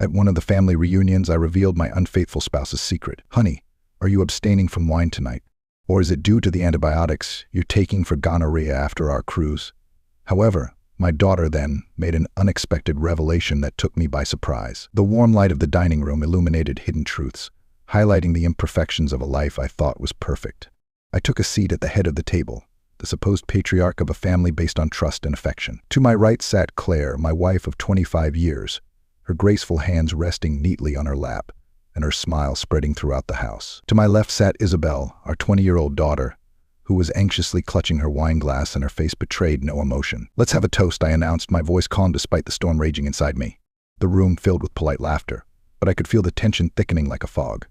At one of the family reunions, I revealed my unfaithful spouse's secret. "Honey, are you abstaining from wine tonight? Or is it due to the antibiotics you're taking for gonorrhea after our cruise?" However, my daughter then made an unexpected revelation that took me by surprise. The warm light of the dining room illuminated hidden truths, highlighting the imperfections of a life I thought was perfect. I took a seat at the head of the table, the supposed patriarch of a family based on trust and affection. To my right sat Claire, my wife of 25 years, her graceful hands resting neatly on her lap, and her smile spreading throughout the house. To my left sat Isabel, our 20-year-old daughter, who was anxiously clutching her wine glass, and her face betrayed no emotion. "Let's have a toast," I announced, my voice calm despite the storm raging inside me. The room filled with polite laughter, but I could feel the tension thickening like a fog.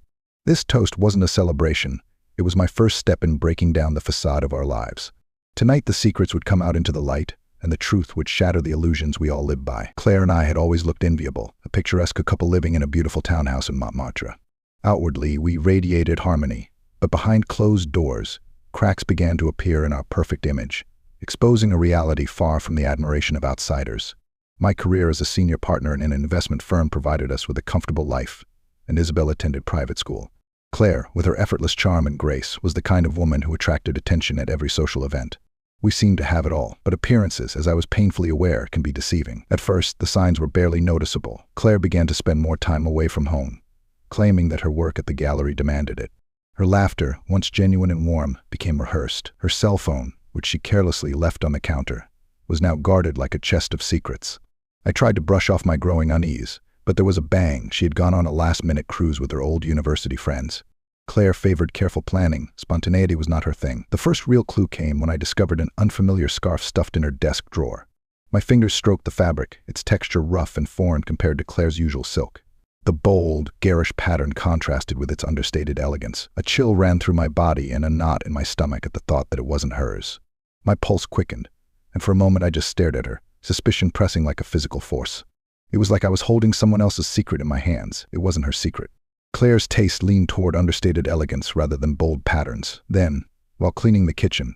This toast wasn't a celebration. It was my first step in breaking down the facade of our lives. Tonight the secrets would come out into the light, and the truth would shatter the illusions we all lived by. Claire and I had always looked enviable, a picturesque couple living in a beautiful townhouse in Montmartre. Outwardly, we radiated harmony, but behind closed doors, cracks began to appear in our perfect image, exposing a reality far from the admiration of outsiders. My career as a senior partner in an investment firm provided us with a comfortable life, and Isabel attended private school. Claire, with her effortless charm and grace, was the kind of woman who attracted attention at every social event. We seemed to have it all, but appearances, as I was painfully aware, can be deceiving. At first, the signs were barely noticeable. Claire began to spend more time away from home, claiming that her work at the gallery demanded it. Her laughter, once genuine and warm, became rehearsed. Her cell phone, which she carelessly left on the counter, was now guarded like a chest of secrets. I tried to brush off my growing unease, but there was a bang. She had gone on a last-minute cruise with her old university friends. Claire favored careful planning. Spontaneity was not her thing. The first real clue came when I discovered an unfamiliar scarf stuffed in her desk drawer. My fingers stroked the fabric, its texture rough and foreign compared to Claire's usual silk. The bold, garish pattern contrasted with its understated elegance. A chill ran through my body and a knot in my stomach at the thought that it wasn't hers. My pulse quickened, and for a moment I just stared at her, suspicion pressing like a physical force. It was like I was holding someone else's secret in my hands. It wasn't her secret. Claire's taste leaned toward understated elegance rather than bold patterns. Then, while cleaning the kitchen,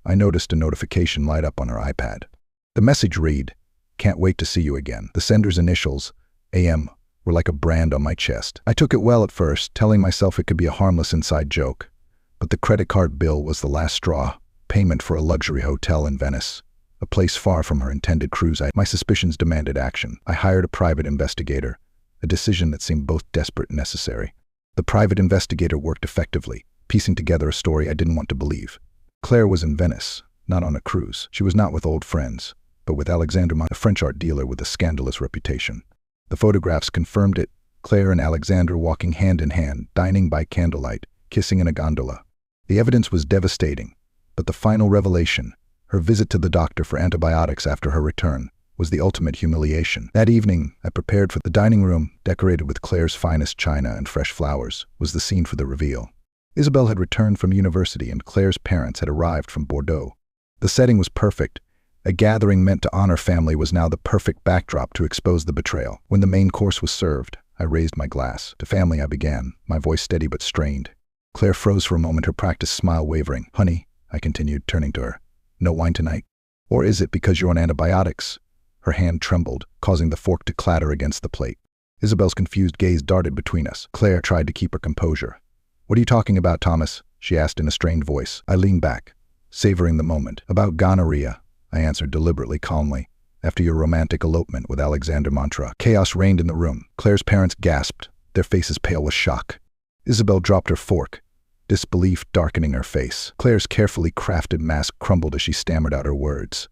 I noticed a notification light up on her iPad. The message read, "Can't wait to see you again." The sender's initials, AM, were like a brand on my chest. I took it well at first, telling myself it could be a harmless inside joke. But the credit card bill was the last straw, payment for a luxury hotel in Venice, a place far from her intended cruise. My suspicions demanded action. I hired a private investigator, a decision that seemed both desperate and necessary. The private investigator worked effectively, piecing together a story I didn't want to believe. Claire was in Venice, not on a cruise. She was not with old friends, but with Alexander Mont, a French art dealer with a scandalous reputation. The photographs confirmed it. Claire and Alexander walking hand in hand, dining by candlelight, kissing in a gondola. The evidence was devastating, but the final revelation, her visit to the doctor for antibiotics after her return, was the ultimate humiliation. That evening, I prepared for the dining room, decorated with Claire's finest china and fresh flowers, was the scene for the reveal. Isabel had returned from university and Claire's parents had arrived from Bordeaux. The setting was perfect. A gathering meant to honor family was now the perfect backdrop to expose the betrayal. When the main course was served, I raised my glass. "To family," I began, my voice steady but strained. Claire froze for a moment, her practiced smile wavering. "Honey," I continued, turning to her, "no wine tonight? Or is it because you're on antibiotics?" Her hand trembled, causing the fork to clatter against the plate. Isabel's confused gaze darted between us. Claire tried to keep her composure. "What are you talking about, Thomas?" she asked in a strained voice. I leaned back, savoring the moment. "About gonorrhea," I answered deliberately calmly, "after your romantic elopement with Alexander Montra." Chaos reigned in the room. Claire's parents gasped, their faces pale with shock. Isabel dropped her fork, disbelief darkening her face. Claire's carefully crafted mask crumbled as she stammered out her words.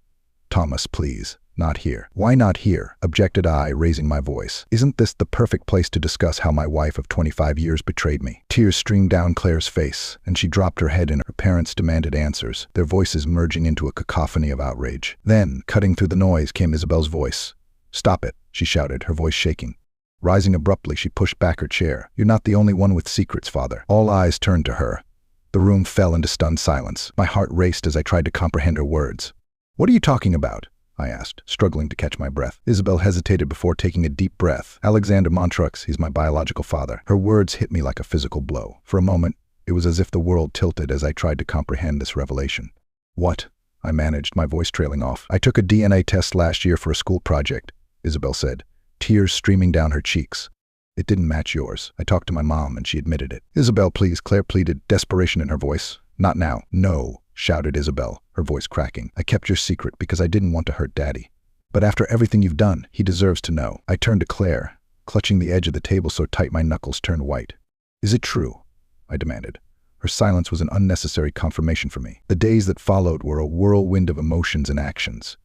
"Thomas, please. Not here." "Why not here?" objected I, raising my voice. "Isn't this the perfect place to discuss how my wife of 25 years betrayed me?" Tears streamed down Claire's face, and she dropped her head in her parents demanded answers, their voices merging into a cacophony of outrage. Then, cutting through the noise, came Isabel's voice. "Stop it," she shouted, her voice shaking. Rising abruptly, she pushed back her chair. "You're not the only one with secrets, Father." All eyes turned to her. The room fell into stunned silence. My heart raced as I tried to comprehend her words. "What are you talking about?" I asked, struggling to catch my breath. Isabel hesitated before taking a deep breath. "Alexander Montrux, he's my biological father." Her words hit me like a physical blow. For a moment, it was as if the world tilted as I tried to comprehend this revelation. "What?" I managed, my voice trailing off. "I took a DNA test last year for a school project," Isabel said, tears streaming down her cheeks. It didn't match yours. I talked to my mom and she admitted it. Isabel, please, Claire pleaded, desperation in her voice. Not now. No, shouted Isabel, her voice cracking. I kept your secret because I didn't want to hurt Daddy. But after everything you've done, he deserves to know. I turned to Claire, clutching the edge of the table so tight my knuckles turned white. Is it true? I demanded. Her silence was an unnecessary confirmation for me. The days that followed were a whirlwind of emotions and actions.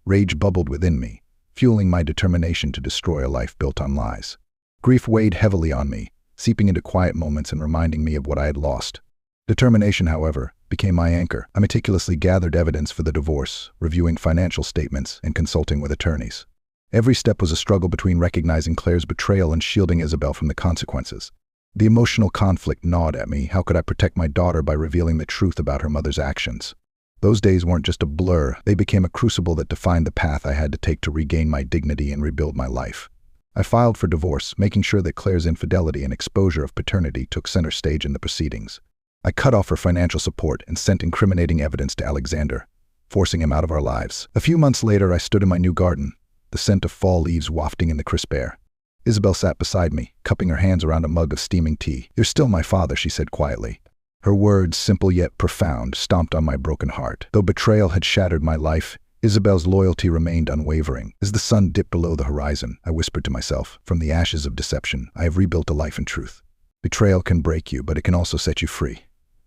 Rage bubbled within me, fueling my determination to destroy a life built on lies. Grief weighed heavily on me, seeping into quiet moments and reminding me of what I had lost. Determination, however, became my anchor. I meticulously gathered evidence for the divorce, reviewing financial statements and consulting with attorneys. Every step was a struggle between recognizing Claire's betrayal and shielding Isabel from the consequences. The emotional conflict gnawed at me. How could I protect my daughter by revealing the truth about her mother's actions? Those days weren't just a blur. They became a crucible that defined the path I had to take to regain my dignity and rebuild my life. I filed for divorce, making sure that Claire's infidelity and exposure of paternity took center stage in the proceedings. I cut off her financial support and sent incriminating evidence to Alexander, forcing him out of our lives. A few months later, I stood in my new garden, the scent of fall leaves wafting in the crisp air. Isabel sat beside me, cupping her hands around a mug of steaming tea. You're still my father, she said quietly. Her words, simple yet profound, stomped on my broken heart. Though betrayal had shattered my life, Isabel's loyalty remained unwavering. As the sun dipped below the horizon, I whispered to myself, from the ashes of deception, I have rebuilt a life in truth. Betrayal can break you, but it can also set you free.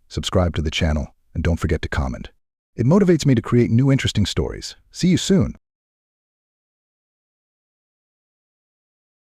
Subscribe to the channel, and don't forget to comment. It motivates me to create new interesting stories. See you soon.